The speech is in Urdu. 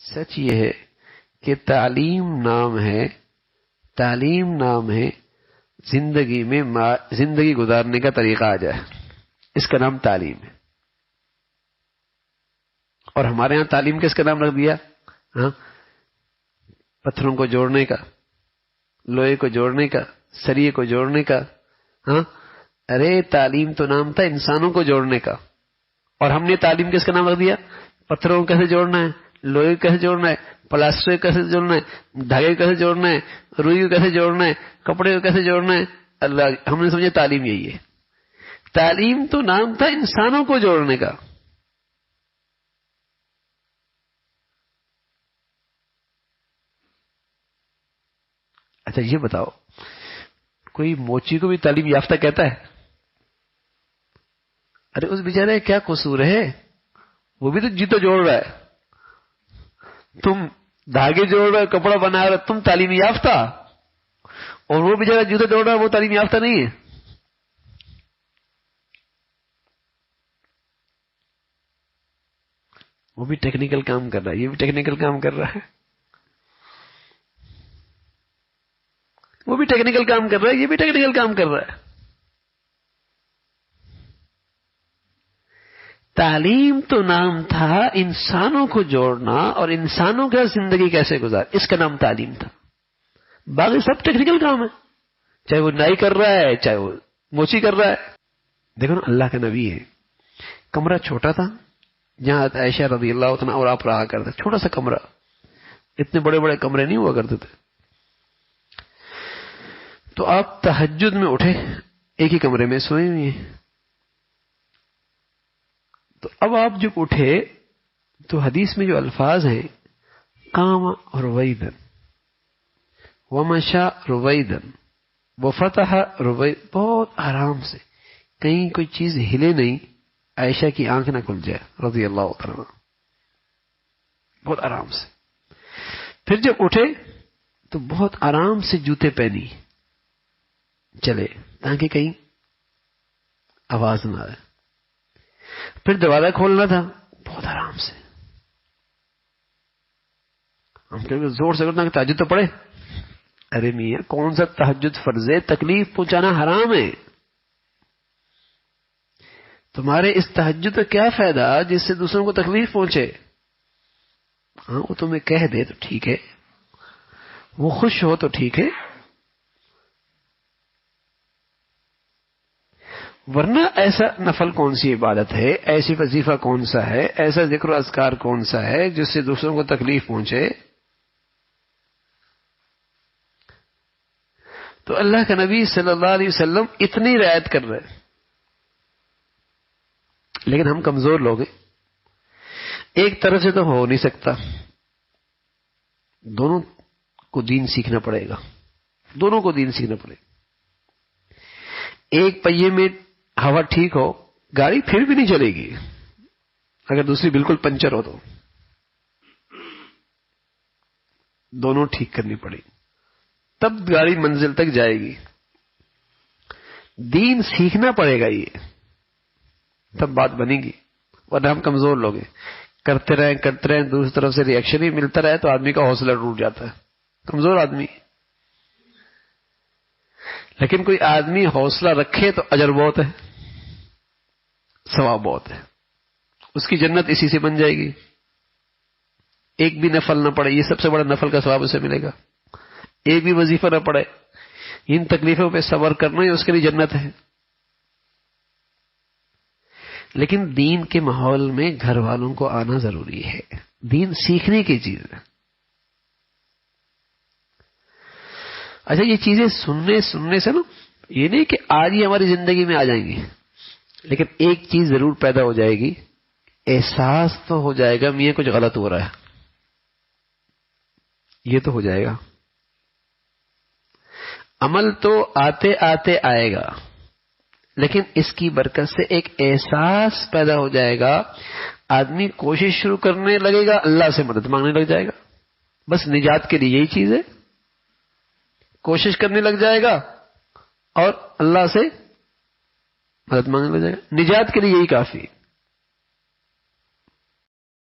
سچ یہ ہے کہ تعلیم نام ہے زندگی میں زندگی گزارنے کا طریقہ آ جائے، اس کا نام تعلیم ہے. اور ہمارے ہاں تعلیم کس کا نام رکھ دیا؟ ہاں، پتھروں کو جوڑنے کا، لوہے کو جوڑنے کا، سریے کو جوڑنے کا. ہاں، ارے تعلیم تو نام تھا انسانوں کو جوڑنے کا، اور ہم نے تعلیم کس کا نام رکھ دیا؟ پتھروں کو کیسے جوڑنا ہے، لوہے کو کیسے جوڑنا ہے، پلاسٹر کو کیسے جوڑنا ہے، دھاگے کو کیسے جوڑنا ہے، روئی کو کیسے جوڑنا ہے، کپڑے کو کیسے جوڑنا ہے. اللہ، ہم نے سمجھا تعلیم یہی ہے. تعلیم تو نام تھا انسانوں کو جوڑنے کا. اچھا یہ بتاؤ، کوئی موچی کو بھی تعلیم یافتہ کہتا ہے؟ ارے اس بیچارے کیا قصور ہے، وہ بھی تو جیتو جوڑ رہا ہے. تم دھاگے جوڑ رہے ہو، کپڑا بنا رہے ہو، تم تعلیم یافتہ، اور وہ بیچارہ جوتا جوڑ رہا ہے، وہ تعلیم یافتہ نہیں ہے. وہ بھی ٹیکنیکل کام کر رہا ہے، یہ بھی ٹیکنیکل کام کر رہا ہے، وہ بھی ٹیکنیکل کام کر رہا ہے، یہ بھی ٹیکنیکل کام کر رہا ہے. تعلیم تو نام تھا انسانوں کو جوڑنا اور انسانوں کا زندگی کیسے گزار، اس کا نام تعلیم تھا. باقی سب ٹیکنیکل کام ہے، چاہے وہ نائی کر رہا ہے، چاہے وہ موچی کر رہا ہے. دیکھو نا، اللہ کا نبی ہے، کمرہ چھوٹا تھا جہاں عائشہ رضی اللہ عنہا اور آپ رہا کرتے، چھوٹا سا کمرہ، اتنے بڑے بڑے کمرے نہیں ہوا کرتے تھے. تو آپ تہجد میں اٹھے، ایک ہی کمرے میں سوئے ہوئے ہیں. تو اب آپ جب اٹھے تو حدیث میں جو الفاظ ہیں، قام رویدن ومشى رویدن وفتح روید، بہت آرام سے، کہیں کوئی چیز ہلے نہیں، عائشہ کی آنکھ نہ کھل جائے رضی اللہ عنہ، بہت آرام سے. پھر جب اٹھے تو بہت آرام سے جوتے پہنی چلے تاکہ کہیں آواز نہ آئے. پھر دروازہ کھولنا تھا، بہت آرام سے. ہم کہیں گے زور سے کرنا کہ تہجد تو پڑھے. ارے میاں، کون سا تہجد فرض ہے؟ تکلیف پہنچانا حرام ہے. تمہارے اس تہجد کا کیا فائدہ جس سے دوسروں کو تکلیف پہنچے؟ ہاں، وہ تمہیں کہہ دے تو ٹھیک ہے، وہ خوش ہو تو ٹھیک ہے، ورنہ ایسا نفل کون سی عبادت ہے، ایسی وظیفہ کون سا ہے، ایسا ذکر و اذکار کون سا ہے جس سے دوسروں کو تکلیف پہنچے؟ تو اللہ کا نبی صلی اللہ علیہ وسلم اتنی رعایت کر رہے ہیں، لیکن ہم کمزور لوگ ہیں. ایک طرف سے تو ہو نہیں سکتا، دونوں کو دین سیکھنا پڑے گا، دونوں کو دین سیکھنا پڑے گا. ایک پہیے میں ہوا ٹھیک ہو، گاڑی پھر بھی نہیں چلے گی اگر دوسری بالکل پنچر ہو تو. دونوں ٹھیک کرنی پڑے گی، تب گاڑی منزل تک جائے گی. دین سیکھنا پڑے گا، یہ تب بات بنے گی. ورنہ ہم کمزور لوگ ہیں، کرتے رہیں دوسری طرف سے ریئیکشن ہی ملتا رہے تو آدمی کا حوصلہ ٹوٹ جاتا ہے، کمزور آدمی. لیکن کوئی آدمی حوصلہ رکھے تو اجر بہت ہے، ثواب بہت ہے، اس کی جنت اسی سے بن جائے گی. ایک بھی نفل نہ پڑے، یہ سب سے بڑا نفل کا ثواب اسے ملے گا. ایک بھی وظیفہ نہ پڑے، ان تکلیفوں پہ صبر کرنا ہی اس کے لیے جنت ہے. لیکن دین کے ماحول میں گھر والوں کو آنا ضروری ہے، دین سیکھنے کی چیز ہے. اچھا، یہ چیزیں سننے سے نا، یہ نہیں کہ آج ہی ہماری زندگی میں آ جائیں گی، لیکن ایک چیز ضرور پیدا ہو جائے گی، احساس تو ہو جائے گا میاں کچھ غلط ہو رہا ہے، یہ تو ہو جائے گا. عمل تو آتے آتے آئے گا، لیکن اس کی برکت سے ایک احساس پیدا ہو جائے گا. آدمی کوشش شروع کرنے لگے گا، اللہ سے مدد مانگنے لگ جائے گا. بس نجات کے لیے یہی چیز ہے، کوشش کرنے لگ جائے گا اور اللہ سے مدد مانگنے لگ جائے گا. نجات کے لیے یہی کافی ہے.